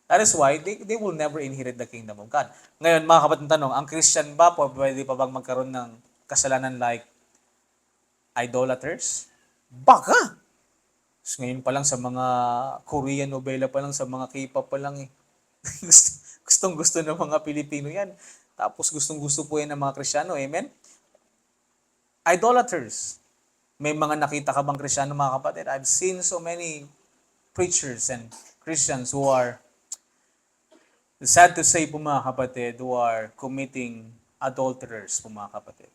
That is why they will never inherit the kingdom of God. Ngayon, mga kapatid, tanong, ang Christian ba po, pwede pa bang magkaroon ng kasalanan like idolaters? Baka! Ngayon pa lang sa mga Korean novela pa lang, sa mga K-pop pa lang eh. Gustong-gusto ng mga Pilipino yan. Tapos gustong-gusto po yan ng mga Kristiyano. Amen? Idolaters. May mga nakita ka bang Kristiyano mga kapatid? I've seen so many preachers and Christians who are, sad to say po mga kapatid, who are committing adulterers po mga kapatid.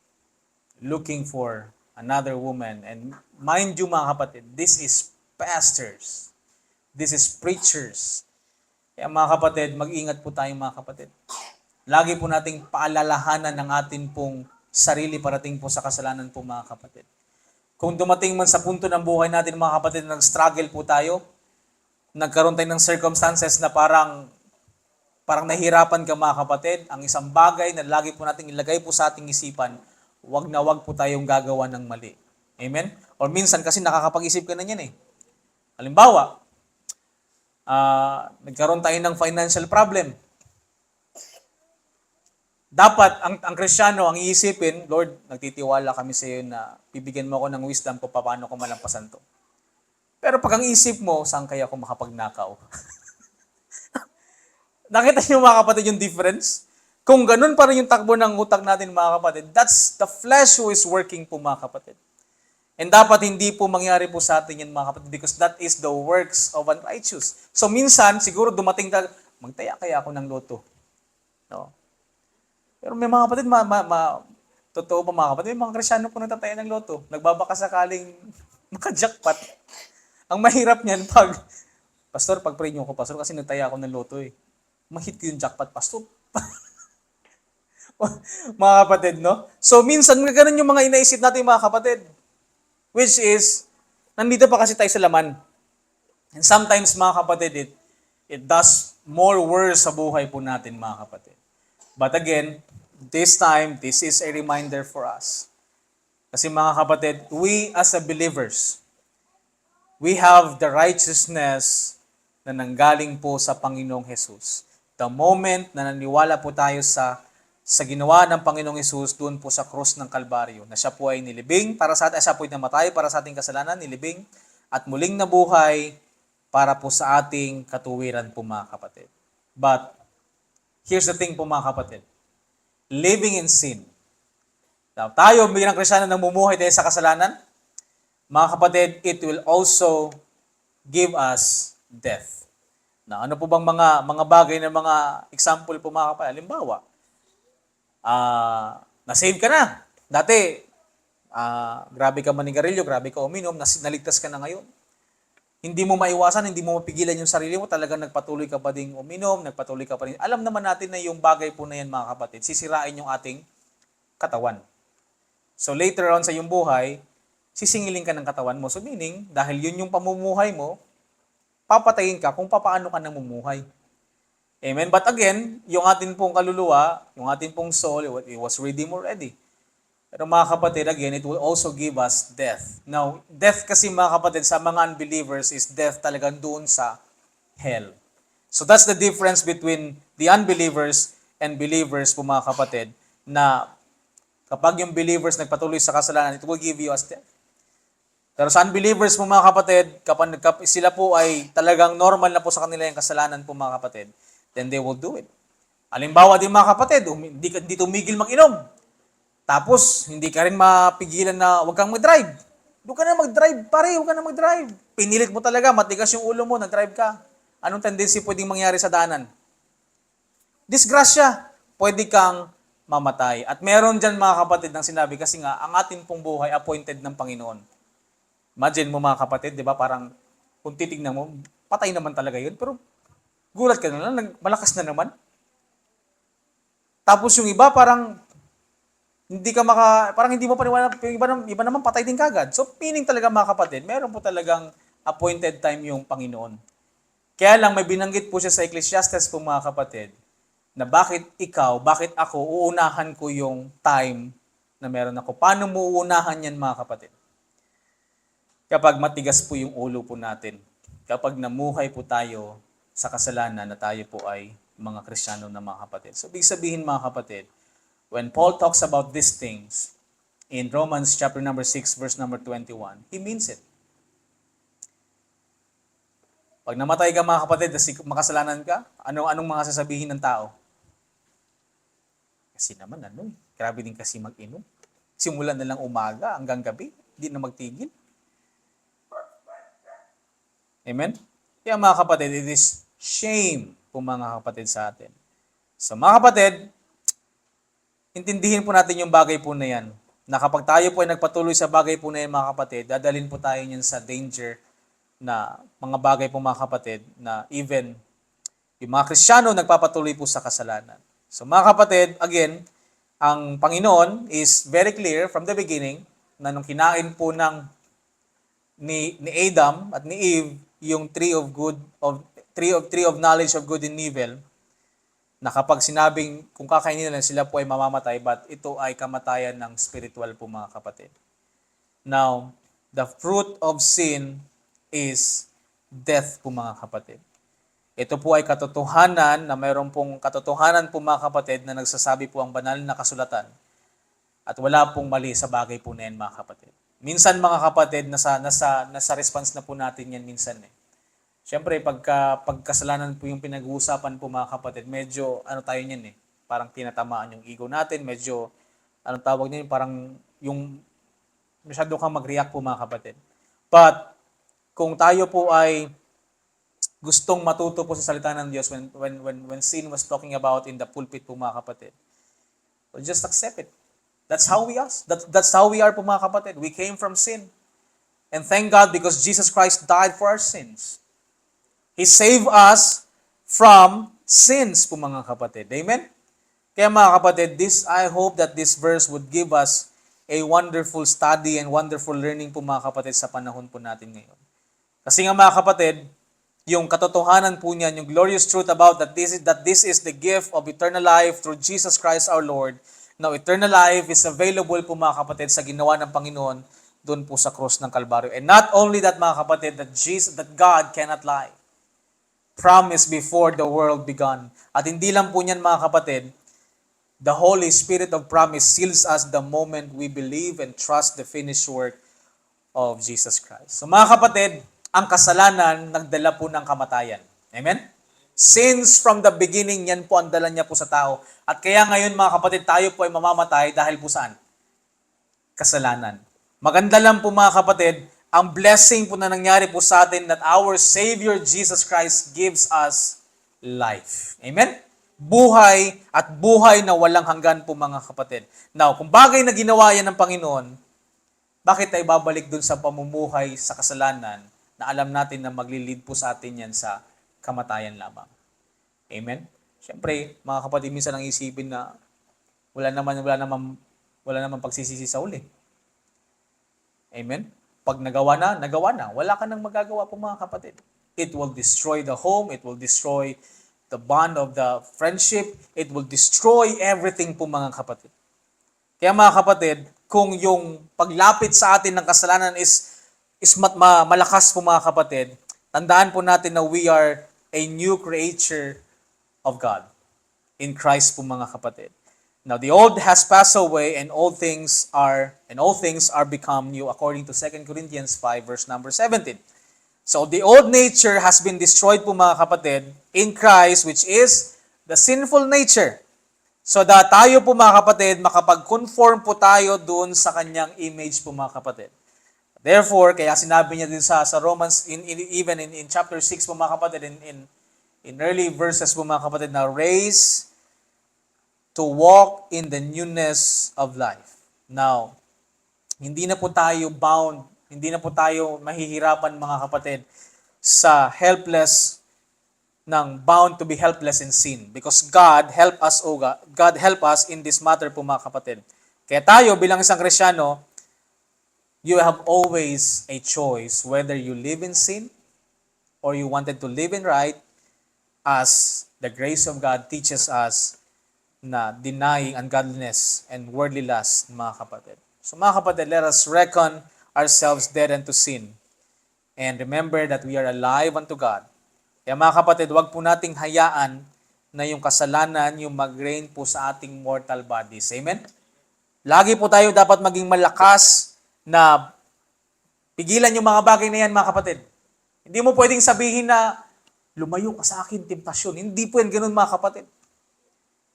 Looking for another woman. And mind you mga kapatid, this is pastors. This is preachers. Kaya mga kapatid, mag-ingat po tayo mga kapatid. Lagi po nating paalalahanan ng atin pong sarili parating po sa kasalanan po mga kapatid. Kung dumating man sa punto ng buhay natin mga kapatid, nag-struggle po tayo, nagkaroon tayo ng circumstances na parang nahihirapan ka mga kapatid, ang isang bagay na lagi po nating ilagay po sa ating isipan, wag na wag po tayong gagawa ng mali. Amen? Or minsan kasi nakakapag-isip ka na yan eh. Halimbawa, nagkaroon tayo ng financial problem. Dapat, ang Kristiyano, ang iisipin, Lord, nagtitiwala kami sa iyo na bibigyan mo ako ng wisdom kung paano ko malampasan to. Pero pag ang isip mo, saan kaya ako makapagnakaw? Nakita niyo mga kapatid yung difference? Kung ganun pa rin yung takbo ng utak natin mga kapatid, that's the flesh who is working po mga kapatid. And dapat hindi po mangyari po sa atin yan mga kapatid because that is the works of unrighteous. So minsan, siguro dumating ka, magtaya kaya ako ng loto. No? Pero may mga kapatid, totoo pa mga kapatid, may mga Krisyano po nagtataya ng loto. Nagbabaka sakaling maka-jackpot. Ang mahirap niyan pag, Pastor, pag-pray niyo ko, Pastor, kasi nagtaya ako ng loto eh. Mahit ko yung jackpot, Pastor. Mga kapatid, no? So minsan, ganun yung mga inaisip natin mga kapatid. Which is, nandito pa kasi tayo sa laman. And sometimes mga kapatid, it does more worse sa buhay po natin mga kapatid. But again, this time, this is a reminder for us. Kasi mga kapatid, we as a believers, we have the righteousness na nanggaling po sa Panginoong Jesus. The moment na naniwala po tayo sa ginawa ng Panginoong Hesus doon po sa krus ng Kalbaryo, na siya po ay nilibing para sa atin, siya po ay namatay para sa ating kasalanan, nilibing, at muling nabuhay para po sa ating katuwiran po mga kapatid. But, here's the thing po mga kapatid, living in sin. Now, tayo bilang Kristiyano namumuhay tayo sa kasalanan, mga kapatid, it will also give us death. Now, ano po bang mga bagay na mga example po mga kapatid? Halimbawa, na-save ka na. Dati, grabe ka manigarilyo, grabe ka uminom, naligtas ka na ngayon. Hindi mo maiwasan, hindi mo mapigilan yung sarili mo, talagang nagpatuloy ka pa ding uminom, nagpatuloy ka pa rin. Alam naman natin na yung bagay po na yan mga kapatid, sisirain yung ating katawan. So later on sa iyong buhay, sisingilin ka ng katawan mo. So meaning, dahil yun yung pamumuhay mo, papatayin ka kung paano ka namumuhay. Amen? But again, yung atin pong kaluluwa, yung atin pong soul, it was redeemed already. Pero mga kapatid, again, it will also give us death. Now, death kasi mga kapatid sa mga unbelievers is death talagang doon sa hell. So that's the difference between the unbelievers and believers po mga kapatid, na kapag yung believers nagpatuloy sa kasalanan, it will give you as death. Pero sa unbelievers po mga kapatid, kapag sila po ay talagang normal na po sa kanila yung kasalanan po mga kapatid, then they will do it. Halimbawa din mga kapatid, hindi tumigil mag-inom. Tapos, hindi ka rin mapigilan na huwag kang mag-drive. Doon ka na mag-drive, pare, huwag ka na mag-drive. Pinilit mo talaga, matigas yung ulo mo, nag-drive ka. Anong tendency pwedeng mangyari sa daanan? Disgrasya. Pwede kang mamatay. At meron dyan mga kapatid ng sinabi kasi nga, ang atin pong buhay appointed ng Panginoon. Imagine mo mga kapatid, di ba, parang kung titignan mo, patay naman talaga yun. Pero gulat ka na lang, malakas na naman. Tapos yung iba parang parang hindi mo paniwala, yung iba naman patay din kagad. So meaning talaga mga kapatid, meron po talagang appointed time yung Panginoon. Kaya lang may binanggit po siya sa Ecclesiastes po mga kapatid, na bakit ako, uunahan ko yung time na meron ako. Paano mo uunahan yan mga kapatid? Kapag matigas po yung ulo po natin, kapag namuhay po tayo sa kasalanan na tayo po ay mga Kristiyano na mga kapatid. So, ibig sabihin mga kapatid, when Paul talks about these things in Romans chapter number 6, verse number 21, he means it. Pag namatay ka mga kapatid, makasalanan ka, anong mga sasabihin ng tao? Kasi naman grabe din kasi mag-inom. Simulan na lang umaga hanggang gabi, hindi na magtigil. Amen? Kaya mga kapatid, it is shame po mga kapatid sa atin. So mga kapatid, intindihin po natin yung bagay po na yan. Na kapag tayo po ay nagpatuloy sa bagay po na yan mga kapatid, dadalhin po tayo niyan sa danger na mga bagay po mga kapatid na even yung mga Kristiyano nagpapatuloy po sa kasalanan. So mga kapatid, again, ang Panginoon is very clear from the beginning na nung kinain po ni Adam at ni Eve yung tree of knowledge of good and evil, na kapag sinabing kung kakainin nila sila po ay mamamatay, but ito ay kamatayan ng spiritual po mga kapatid. Now, the fruit of sin is death po mga kapatid. Ito po ay katotohanan na mayroon pong katotohanan po mga kapatid na nagsasabi po ang banal na kasulatan at wala pong mali sa bagay po na yan mga kapatid. Minsan mga kapatid, nasa response na po natin yan minsan eh. Siyempre, pagkasalanan po yung pinag-uusapan po mga kapatid, medyo tayo niyan eh. Parang tinatamaan yung ego natin, medyo, tawag niyan, parang yung masyado kang mag-react po mga kapatid. But, kung tayo po ay gustong matuto po sa salita ng Diyos when sin was talking about in the pulpit po mga kapatid, so just accept it. That's how we are. That's how we are po mga kapatid. We came from sin. And thank God because Jesus Christ died for our sins. He saved us from sins po mga kapatid. Amen? Kaya mga kapatid, I hope that this verse would give us a wonderful study and wonderful learning po mga kapatid sa panahon po natin ngayon. Kasi nga mga kapatid, yung katotohanan po niyan, yung glorious truth about that this is the gift of eternal life through Jesus Christ our Lord. Now, eternal life is available po mga kapatid sa ginawa ng Panginoon doon po sa cross ng Kalbaryo. And not only that mga kapatid, that God cannot lie. Promise before the world began. At hindi lang po niyan mga kapatid, the Holy Spirit of promise seals us the moment we believe and trust the finished work of Jesus Christ. So mga kapatid, ang kasalanan nagdala po ng kamatayan. Amen? Since from the beginning, yan po ang dala niya po sa tao. At kaya ngayon mga kapatid, tayo po ay mamamatay dahil po saan? Kasalanan. Maganda lang po mga kapatid, ang blessing po na nangyari po sa atin that our Savior Jesus Christ gives us life. Amen? Buhay at buhay na walang hanggan po mga kapatid. Now, kung bagay na ginawa yan ng Panginoon, bakit tayo babalik dun sa pamumuhay sa kasalanan na alam natin na maglilid po sa atin yan sa kamatayan lamang? Amen? Siyempre, mga kapatid, minsan ang isipin na wala naman pagsisisi sa uli. Amen? Pag nagawa na, nagawa na. Wala ka nang magagawa po mga kapatid. It will destroy the home, it will destroy the bond of the friendship, it will destroy everything po mga kapatid. Kaya mga kapatid, kung yung paglapit sa atin ng kasalanan is malakas po mga kapatid, tandaan po natin na we are a new creature of God in Christ po mga kapatid. Now the old has passed away and all things are become new according to 2 Corinthians 5 verse number 17. So the old nature has been destroyed po mga kapatid in Christ, which is the sinful nature. So that tayo po mga kapatid, makapag-conform po tayo doon sa kanyang image po mga kapatid. Therefore, kaya sinabi niya din sa Romans, even in chapter 6 po mga kapatid, in early verses po mga kapatid, na raised to walk in the newness of life. Now, hindi na po tayo bound, hindi na po tayo mahihirapan mga kapatid sa bound to be helpless in sin. Because God help us in this matter po mga kapatid. Kaya tayo bilang isang Kristiyano, you have always a choice whether you live in sin or you wanted to live in right, as the grace of God teaches us na denying ungodliness and worldly lust, mga kapatid. So mga kapatid, let us reckon ourselves dead unto sin and remember that we are alive unto God. Kaya mga kapatid, huwag po nating hayaan na yung kasalanan yung mag-reign po sa ating mortal bodies. Amen? Lagi po tayo dapat maging malakas na pigilan yung mga bagay na yan, mga kapatid. Hindi mo pwedeng sabihin na lumayo ka sa akin, temptasyon. Hindi po yan ganun, mga kapatid.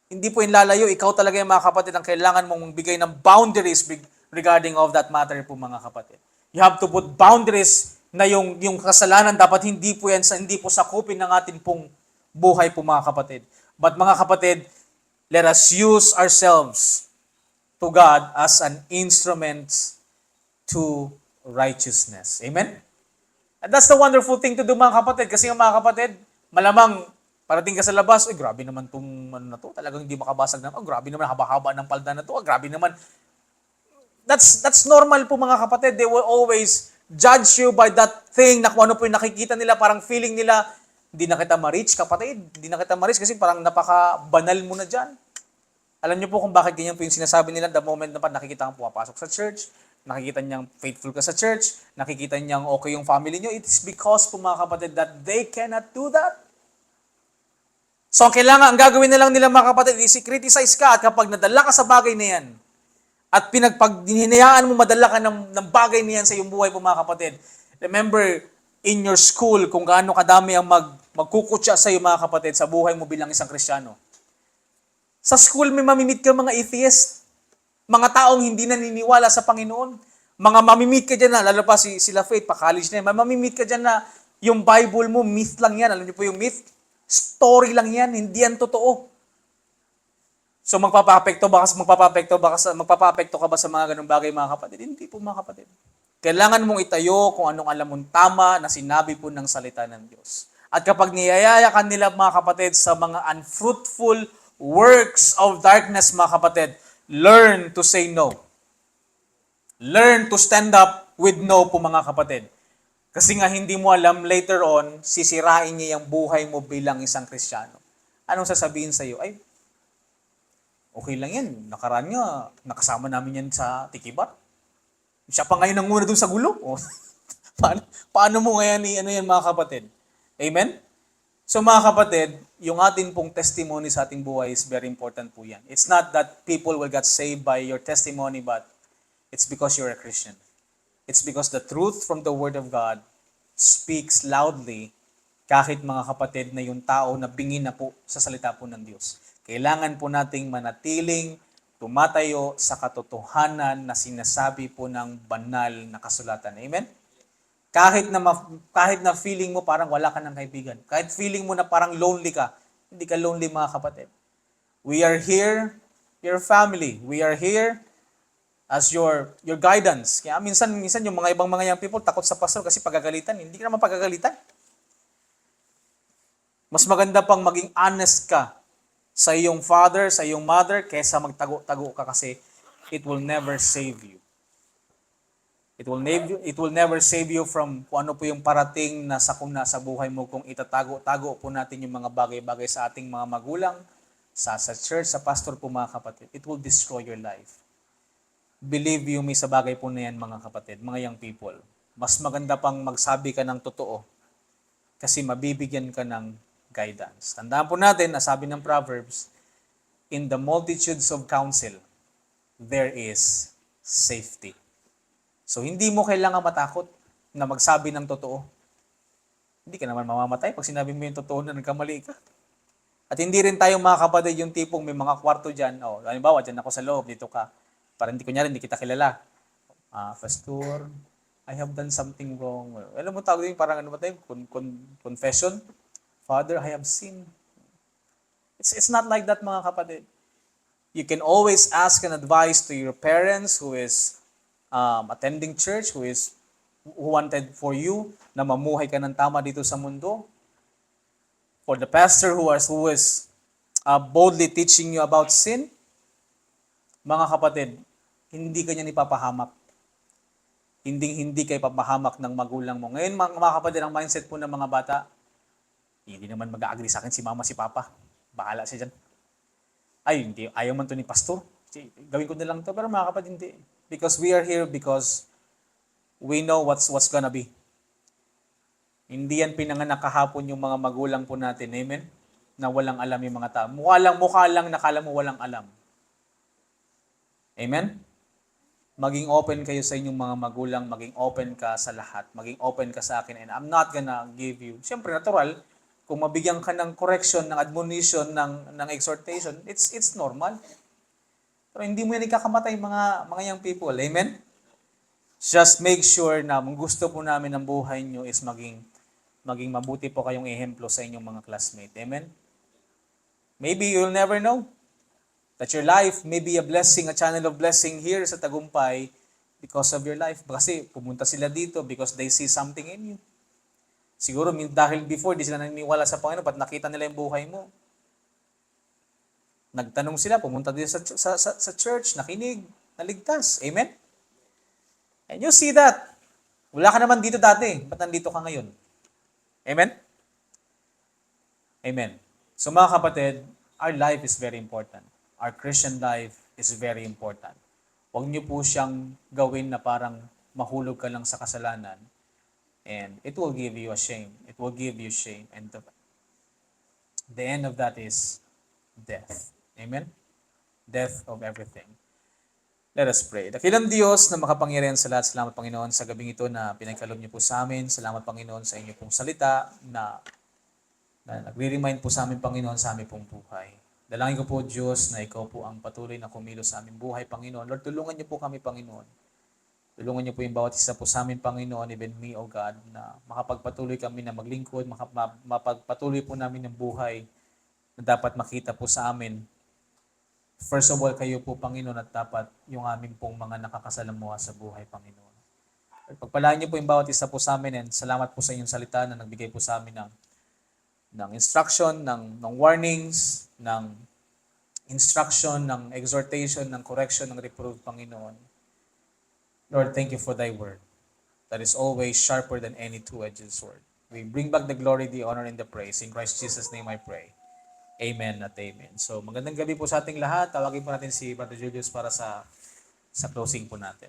Hindi po yan lalayo. Ikaw talaga yung mga kapatid ang kailangan mong bigay ng boundaries regarding of that matter po, mga kapatid. You have to put boundaries na yung kasalanan dapat hindi po sakupin ng atin pong buhay po, mga kapatid. But mga kapatid, let us use ourselves to God as an instrument to righteousness. Amen? And that's the wonderful thing to do, mga kapatid. Kasi mga kapatid, malamang parating ka sa labas, grabe naman itong na to, talagang hindi makabasag na, grabe naman, haba-haba ng palda na to, grabe naman. That's normal po mga kapatid. They will always judge you by that thing na kung ano po yung nakikita nila, parang feeling nila, hindi na kita ma-reach, kapatid. Hindi na kita ma-reach kasi parang napaka-banal mo na dyan. Alam niyo po kung bakit ganyan po yung sinasabi nila the moment na nakikita kang pumapasok sa church, nakikita niyang faithful ka sa church, nakikita niyang okay yung family niyo, it is because po mga kapatid that they cannot do that. So, kailangan, ang gagawin na lang nila mga kapatid, i-criticize ka at kapag nadala ka sa bagay na yan, at hinayaan mo madala ka ng bagay na yan sa iyong buhay po mga kapatid, remember, in your school, kung gaano kadami ang magkukutya sa iyo mga kapatid sa buhay mo bilang isang Kristiyano. Sa school, may mamimit ka mga atheist, mga taong hindi naniniwala sa Panginoon. Mga mamimit ka dyan na, lalo pa sila Faith, pa-college na yan, mamimit ka dyan na yung Bible mo, myth lang yan. Alam niyo po yung myth? Story lang yan, hindi yan totoo. So magpapapekto ka ba sa mga ganung bagay, mga kapatid? Hindi po, mga kapatid. Kailangan mong itayo kung anong alam mong tama na sinabi po ng salita ng Diyos. At kapag niyayaya ka nila, mga kapatid, sa mga unfruitful works of darkness, mga kapatid, learn to say no. Learn to stand up with no po, mga kapatid. Kasi nga hindi mo alam, later on, sisirain niya yung buhay mo bilang isang Kristiyano. Anong sasabihin sa iyo? Ay, okay lang yan. Nakaraan nga, nakasama namin yan sa Tikibat. Siya pa ngayon ang una dun sa gulo. O, paano mo ngayon yan, mga kapatid? Amen? So mga kapatid, yung atin pong testimony sa ating buhay is very important po yan. It's not that people will get saved by your testimony, but it's because you're a Christian. It's because the truth from the Word of God speaks loudly kahit, mga kapatid, na yung tao na bingin na po sa salita po ng Diyos. Kailangan po nating manatiling tumatayo sa katotohanan na sinasabi po ng banal na kasulatan. Amen? Kahit na feeling mo parang wala ka ng kaibigan, kahit feeling mo na parang lonely ka, hindi ka lonely, mga kapatid. We are here, your family. We are here as your guidance. Kaya minsan yung mga ibang mga young people takot sa pastor kasi pagagalitan. Hindi ka naman pagagalitan. Mas maganda pang maging honest ka sa iyong father, sa iyong mother, kaysa magtago-tago ka kasi it will never save you. It will never save you from kung ano po yung parating na sakuna sa buhay mo kung itatago-tago po natin yung mga bagay-bagay sa ating mga magulang, sa church, sa pastor po, mga kapatid. It will destroy your life. Believe you me, sa bagay po na yan, mga kapatid, mga young people. Mas maganda pang magsabi ka ng totoo kasi mabibigyan ka ng guidance. Tandaan po natin, na sabi ng Proverbs, in the multitudes of counsel, there is safety. So, hindi mo kailangan matakot na magsabi ng totoo. Hindi ka naman mamamatay pag sinabi mo yung totoo na nagkamali ka. At hindi rin tayo, mga kapatid, yung tipong may mga kwarto dyan. O, halimbawa, dyan ako sa loob, dito ka. Para hindi kita kilala. Pastor, I have done something wrong. Alam mo, tawag din parang ano ba tayo? Confession. Father, I have sinned. It's not like that, mga kapatid. You can always ask an advice to your parents who is attending church, who wanted for you na mamuhay ka ng tama dito sa mundo. For the pastor who is boldly teaching you about sin, mga kapatid, hindi ka niya ipapahamak. Hindi kayo papahamak ng magulang mo. Ngayon, mga kapatid, ang mindset po ng mga bata, hindi naman mag-agree sa akin si mama, si papa. Bahala siya dyan. Ay, hindi, ayaw man to ni pastor. Gawin ko na lang to. Pero mga kapatid, hindi. Because we are here because we know what's gonna be. Hindi yan pinanganak kahapon yung mga magulang po natin. Amen? Na walang alam yung mga tao. Mukha lang nakala mo walang alam. Amen? Maging open kayo sa inyong mga magulang, maging open ka sa lahat, maging open ka sa akin, and I'm not gonna give you, siyempre natural, kung mabigyan ka ng correction, ng admonition, ng exhortation, it's normal. Pero hindi mo yan ikakamatay, mga young people. Amen? Just make sure na kung gusto po namin ng buhay nyo is maging mabuti po kayong ehemplo sa inyong mga classmate. Amen? Maybe you'll never know that your life may be a blessing, a channel of blessing here sa Tagumpay because of your life. Kasi pumunta sila dito because they see something in you. Siguro dahil before, di sila naniniwala sa Panginoon, but nakita nila yung buhay mo. Nagtanong sila, pumunta dito sa church, nakinig, naligtas. Amen? And you see that. Wala ka naman dito dati. Ba't nandito ka ngayon? Amen? Amen. So mga kapatid, our life is very important. Our Christian life is very important. Huwag niyo po siyang gawin na parang mahulog ka lang sa kasalanan. And it will give you a shame. It will give you shame. And the end of that is death. Amen? Death of everything. Let us pray. Dakilang Diyos na makapangyarihan sa lahat. Salamat, Panginoon, sa gabing ito na pinagkaloob niyo po sa amin. Salamat, Panginoon, sa inyo pong salita na nagre-remind po sa amin, Panginoon, sa aming pong buhay. Dalangin ko po, Diyos, na ikaw po ang patuloy na kumilos sa aming buhay, Panginoon. Lord, tulungan niyo po kami, Panginoon, Tulungan niyo po yung bawat isa po sa amin, Panginoon, even me, O God, na makapagpatuloy kami na maglingkod, mapagpatuloy po namin ng buhay na dapat makita po sa amin. First of all, kayo po, Panginoon, at dapat yung amin pong mga nakakasalamuha sa buhay, Panginoon. At pagpalaan niyo po yung bawat isa po sa amin, and salamat po sa inyong salita na nagbigay po sa amin ng instruction, ng warnings, ng instruction, ng exhortation, ng correction, ng reproof, Panginoon. Lord, thank you for thy word that is always sharper than any two-edged sword. We bring back the glory, the honor, and the praise. In Christ Jesus' name I pray. Amen at amen. So magandang gabi po sa ating lahat. Tawagin po natin si Brother Julius para sa closing po natin.